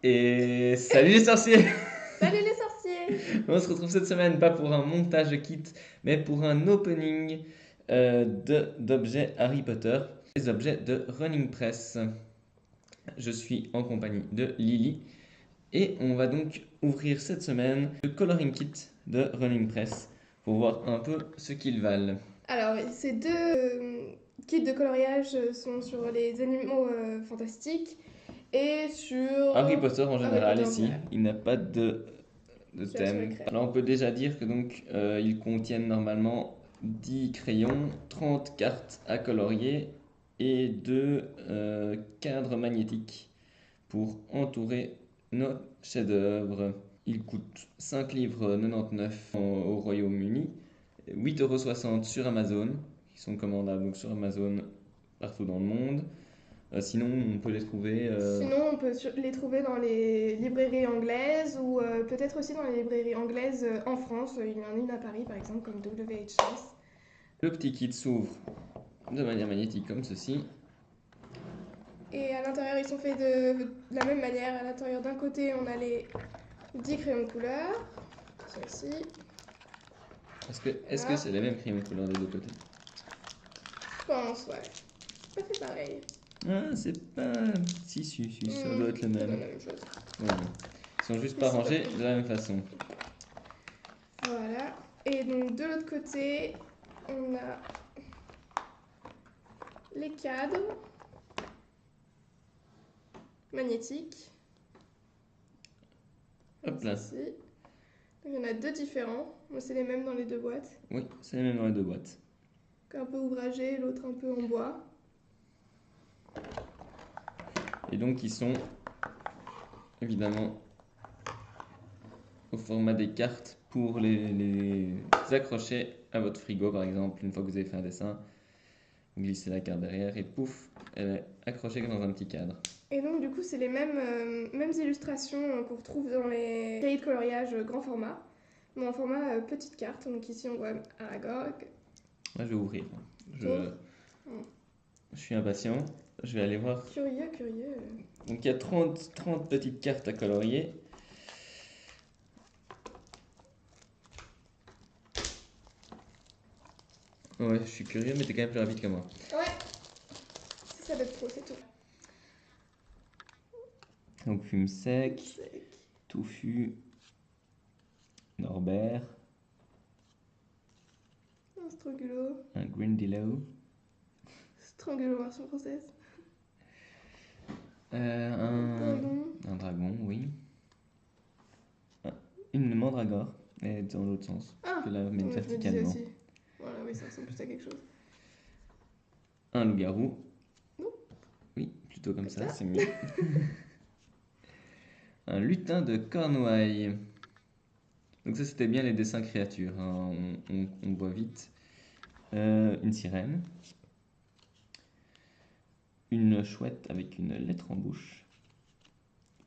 Et salut les sorciers! Salut les sorciers! On se retrouve cette semaine pas pour un montage de kit, mais pour un opening d'objets Harry Potter, les objets de Running Press. Je suis en compagnie de Lily et on va donc ouvrir cette semaine le coloring kit de Running Press pour voir un peu ce qu'ils valent. Alors, ces deux kits de coloriage sont sur les animaux fantastiques et sur Harry Potter en Harry général Potter en ici, général. il n'a pas de Celui-là sur les thème. crayons. Alors on peut déjà dire que donc ils contiennent normalement 10 crayons, 30 cartes à colorier et 2 cadres magnétiques pour entourer nos chefs-d'œuvre. Ils coûtent 5 livres 99 au Royaume-Uni, 8,60 € sur Amazon, qui sont commandables donc sur Amazon partout dans le monde. Sinon, on peut les trouver. Sinon, on peut les trouver dans les librairies anglaises ou peut-être aussi dans les librairies anglaises en France. Il y en a une à Paris par exemple, comme W.H. Smith. Le petit kit s'ouvre de manière magnétique comme ceci. Et à l'intérieur, ils sont faits de la même manière. À l'intérieur, d'un côté, on a les 10 crayons de couleur. Ceux-ci. Est-ce que c'est les mêmes crayons de couleur des deux côtés? Je pense, ouais. Pas fait pareil. Ah, c'est pas. Si, ça doit être le Ça donne même. la même chose. Ouais. Ils sont juste pas Ici, rangés pas de la même façon. Voilà. Et donc de l'autre côté, on a les cadres magnétiques. Hop là. Ici. Il y en a deux différents. Moi, c'est les mêmes dans les deux boîtes. Oui, c'est les mêmes dans les deux boîtes. Un peu ouvragé, l'autre un peu en bois. Et donc, ils sont évidemment au format des cartes pour les accrocher à votre frigo, par exemple. Une fois que vous avez fait un dessin, vous glissez la carte derrière et pouf, elle est accrochée comme dans un petit cadre. Et donc, du coup, c'est les mêmes illustrations qu'on retrouve dans les cahiers de coloriage grand format, mais en format petite carte. Donc, ici, on voit Aragog. Moi, je vais ouvrir. Je Oh. suis impatient. Je vais aller voir. Curieux, curieux. Donc, il y a 30 petites cartes à colorier. Ouais, je suis curieux, mais t'es quand même plus rapide que moi. Ouais, c'est ça d'être pro, c'est tout. Donc, fume sec, Sec. touffu, Norbert, Un Strangulo. un Grindylow, Strangulo version française. un dragon, oui. Une mandragore, mais dans l'autre sens. Ah, Je la mets ouais, je me disais verticalement. aussi. Voilà, oui, ça ressemble plus à quelque chose. Un loup-garou. Non. Oui, plutôt comme ça, Ça. c'est mieux. Un lutin de Cornouailles. Donc ça, c'était bien les dessins créatures, hein. On voit vite. Une sirène. Une chouette avec une lettre en bouche.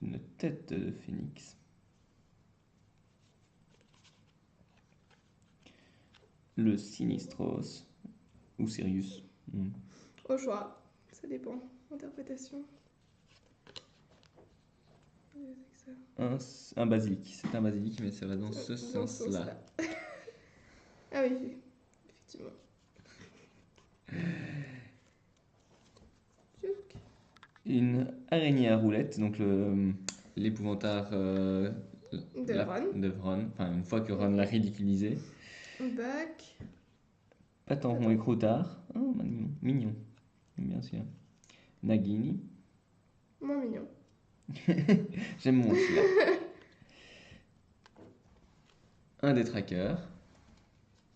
Une tête de phénix. Le Sinistros. Ou Sirius. Au choix, ça dépend. Interprétation. Un basilic. C'est un basilic, mais ça va dans ce Dans ce sens-là. sens-là. Ah oui, effectivement. Tchouk. Une araignée à roulettes, donc l'épouvantard De Ron. de Ron. Enfin, une fois que Ron l'a ridiculisé. Un bac. Patenron et Croutard. Oh, mignon. Mignon, bien sûr. Nagini. Moins mignon. J'aime moins celui-là. Un détraqueur.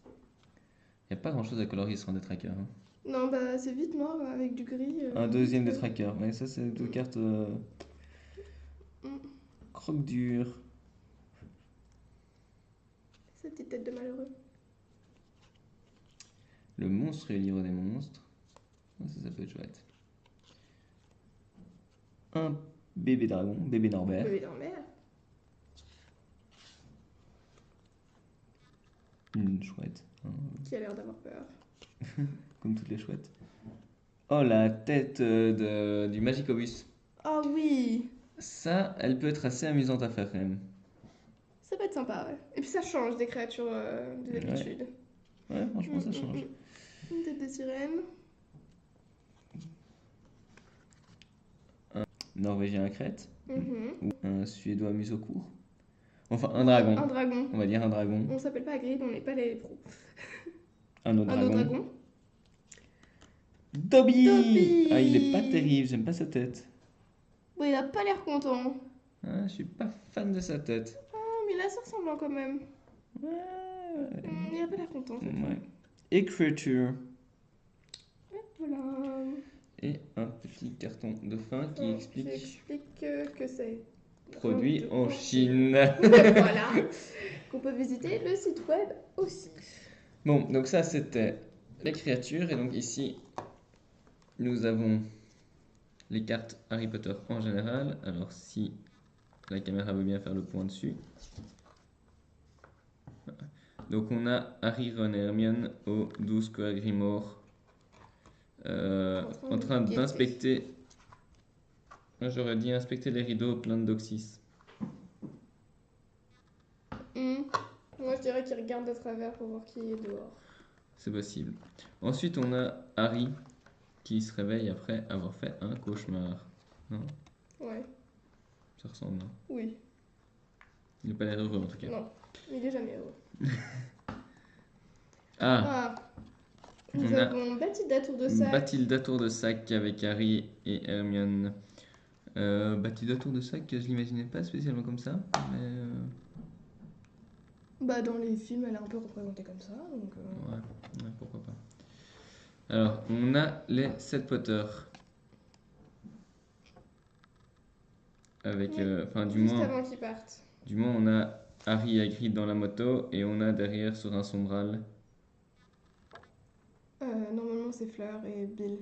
Il n'y a pas grand-chose à colorier sur un détraqueur, hein. Non, bah c'est vite noir avec du gris. Un deuxième détraqueur. Mais ça, c'est deux cartes Mm. croque-dur. Sa petite tête de malheureux. Le monstrueux livre des monstres. Ça peut être chouette. Un bébé dragon, bébé Norbert. Bébé dans l'air. Une chouette, hein, Qui a l'air d'avoir peur. comme toutes les chouettes. Oh, la tête du Magicobus. Ah oui. Ça, elle peut être assez amusante à faire quand même. Ça peut être sympa, ouais. Et puis ça change des créatures de Ouais, d'habitude. ouais, franchement, ça change. Une tête de sirène. Un Norvégien à crête Mhm. ou un Suédois museau-court. Enfin, un Ouais, dragon. un dragon. On va dire un dragon. On s'appelle pas Hagrid, on n'est pas les pros. Un autre Un autre dragon. dragon. Dobby! Ah, il est pas Dobby! terrible, j'aime pas sa tête. Bon, il a pas l'air content. Ah, je suis pas fan de sa tête. Oh, mais il est assez ressemblant quand même. Ouais. Il a pas l'air content cette fois. Ouais. Écriture. Voilà. Et un petit carton de fin qui Qui explique explique que c'est produit de- en Chine. Voilà. Qu'on peut visiter le site web aussi. Bon, donc ça c'était les créatures. Et donc ici, nous avons les cartes Harry Potter en général. Alors si la caméra veut bien faire le point dessus. Donc on a Harry, Ron et Hermione aux 12 Grimoire en train guetter. d'inspecter. Moi j'aurais dit inspecter les rideaux pleins de Doxys. Moi je dirais qu'il regarde de travers pour voir qui est dehors. C'est possible. Ensuite on a Harry qui se réveille après avoir fait un cauchemar. Non, Ouais. ça ressemble, non? Oui. Il n'a pas l'air heureux en tout cas. Non. Il est jamais heureux. Ah, Ah. Nous on a avons Bathilda Tour de Sac. Bathilda Tour de Sac avec Harry et Hermione. Bathilda Tour de Sac, je l'imaginais pas spécialement comme ça, mais Bah dans les films elle est un peu représentée comme ça. Donc, ouais, pourquoi pas. Alors, on a les 7 Potter. Avec, Oui, enfin, juste avant qu'ils partent. du moins, on a Harry et Hagrid dans la moto et on a derrière sur un sombral. Normalement c'est Fleur et Bill.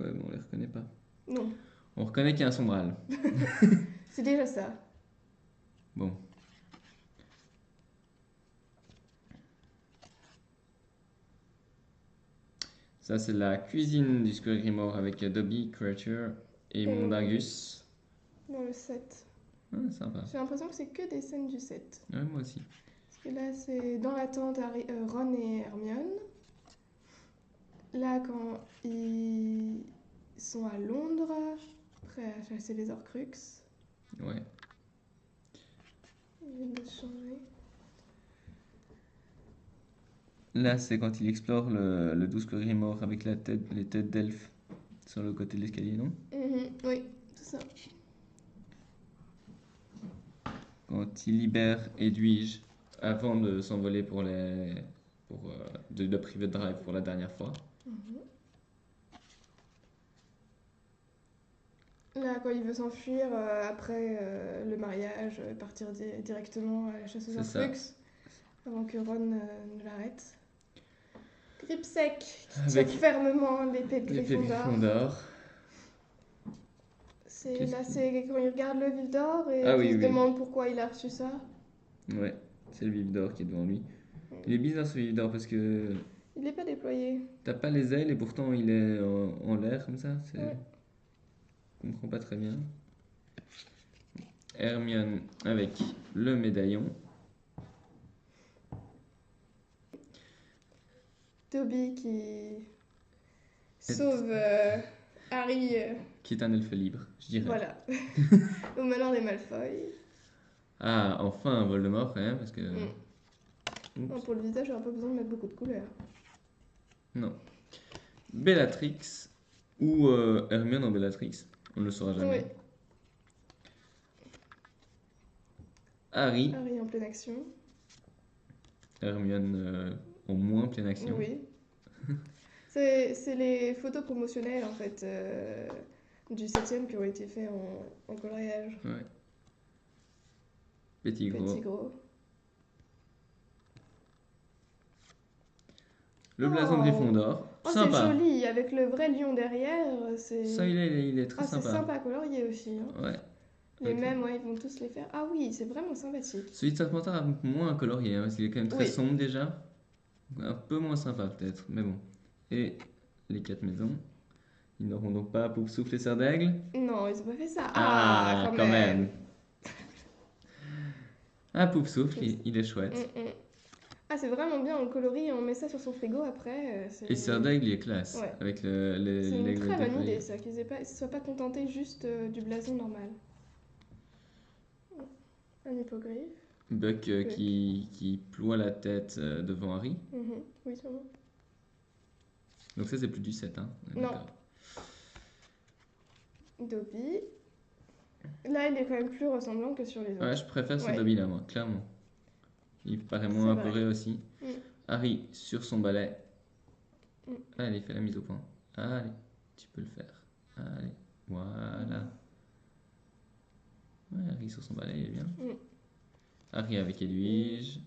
Ouais, bon, on les reconnaît pas. Non. On reconnaît qu'il y a un sombral. C'est déjà ça. Bon. Ça, c'est la cuisine du Square Grimoire avec Dobby, Creature et Mondingus. Dans le 7. Ah, sympa. J'ai l'impression que c'est que des scènes du 7. Ouais, moi aussi. Parce que là, c'est dans la tente Ron et Hermione. Là, quand ils sont à Londres, prêts à chasser les Horcruxes. Ouais. Ils viennent de se changer. Là, c'est quand il explore le 12 Grimoire avec les têtes d'elfes sur le côté de l'escalier, non? Oui, tout ça. Quand il libère Edwige avant de s'envoler pour de Private Drive pour la dernière fois. Là, quand il veut s'enfuir après le mariage, partir directement à la chasse aux C'est ça. Horcruxes, avant que Ron ne l'arrête. Gripsec, qui tient Avec fermement l'épée de l'épée Gryffondor. Gryffondor. Là, c'est quand il regarde le vif d'or et Ah qu'il oui, se oui. demande pourquoi il a reçu ça. Ouais, c'est le vif d'or qui est devant lui. Il est bizarre ce vif d'or parce que Il n'est pas déployé. t'as pas les ailes et pourtant il est en l'air comme ça. Ouais. Je comprends pas très bien. Hermione avec le médaillon. Toby qui sauve Harry. Qui est un elfe libre, je dirais. Voilà. Au manoir des Malfoy. Ah, enfin un Voldemort quand même, parce que. Oups. Non, pour le visage, j'aurais pas besoin de mettre beaucoup de couleurs. Non. Bellatrix ou Hermione en Bellatrix, on ne le saura jamais. Oui. Harry, Harry en pleine action. Hermione en moins pleine action. Oui. C'est les photos promotionnelles en fait du 7ème qui ont été faits en coloriage. Ouais. Petit gros. Petit gros. Le blason de Gryffondor. Oh, c'est Sympa. joli, avec le vrai lion derrière. Ça, il est très c'est sympa. sympa à colorier aussi. Hein. Ouais. Les Ok. mêmes, ouais, ils vont tous les faire. Ah oui, c'est vraiment sympathique. Celui de Serpentard a moins colorié, hein, parce qu'il est quand même très Oui. sombre déjà. Un peu moins sympa peut-être, mais bon. Et les 4 maisons. Ils n'auront donc pas Pouf Souffle et Serre d'Aigle. Non, ils ont pas fait ça. Ah, quand même. Ah, Pouf Souffle, Pouf. il est chouette. Ah, c'est vraiment bien, on le colorie et on met ça sur son frigo après. Et Serre d'Aigle, il est classe. Ouais. Avec C'est une l'aigle très bonne déployé. idée, ça, qu'ils ne se soient pas contentés juste du blason normal. Un hippogriffe. Buck qui ploie la tête devant Harry. Oui, c'est bon. Donc ça, c'est plus du 7, hein. Non. D'accord. Dobby. Là, il est quand même plus ressemblant que sur les autres. Ouais, je préfère ce Ouais. Dobby là, moi, clairement. Il paraît moins C'est vrai. apeuré aussi. Mm. Harry sur son balai. Mm. Allez, fais la mise au point. Allez, tu peux le faire. Allez, voilà. Ouais, Harry sur son balai, il est bien. Mm. Harry avec Edwige.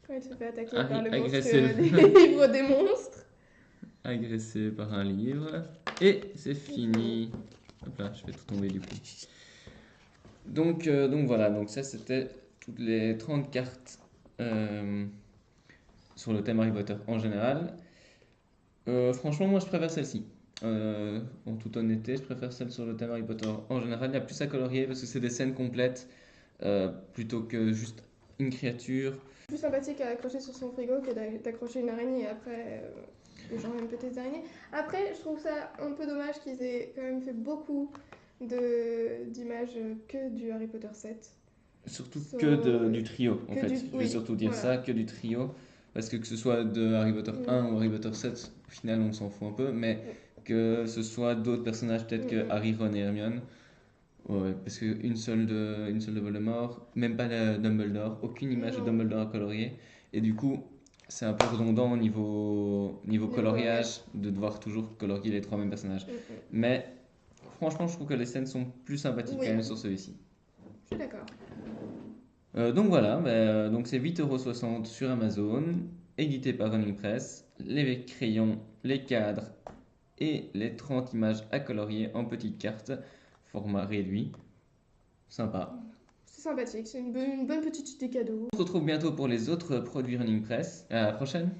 Quand il se fait attaquer Harry par le agressé monstre des livres des monstres. Agressé par un livre. Et c'est fini. Hop là, je fais tout tomber du coup. Donc voilà, donc ça c'était toutes les 30 cartes sur le thème Harry Potter en général. Franchement, moi je préfère celle-ci. En toute honnêteté, je préfère celle sur le thème Harry Potter en général. Il y a plus à colorier parce que c'est des scènes complètes plutôt que juste une créature. Plus sympathique à accrocher sur son frigo que d'accrocher une araignée. Après, les gens aiment peut-être les araignées. Après, je trouve ça un peu dommage qu'ils aient quand même fait beaucoup d'images que du Harry Potter 7. Surtout So- que du trio, en que fait. du- Je vais oui, surtout dire voilà. ça, que du trio. Parce que ce soit de Harry Potter 1 Mm. ou Harry Potter 7, au final, on s'en fout un peu. Mais que ce soit d'autres personnages, peut-être que Harry, Ron et Hermione. Ouais, parce qu'une seule de Voldemort, même pas la Dumbledore, aucune image de Non. Dumbledore à colorier. Et du coup, c'est un peu redondant au niveau coloriage de devoir toujours colorier les trois mêmes personnages. Mais franchement, je trouve que les scènes sont plus sympathiques Oui. quand même sur celui-ci. Je suis d'accord. Donc voilà, donc c'est 8,60 € sur Amazon, édité par Running Press, les crayons, les cadres et les 30 images à colorier en petites cartes, format réduit. Sympa. C'est sympathique, c'est une bonne petite idée cadeau. On se retrouve bientôt pour les autres produits Running Press. À la prochaine!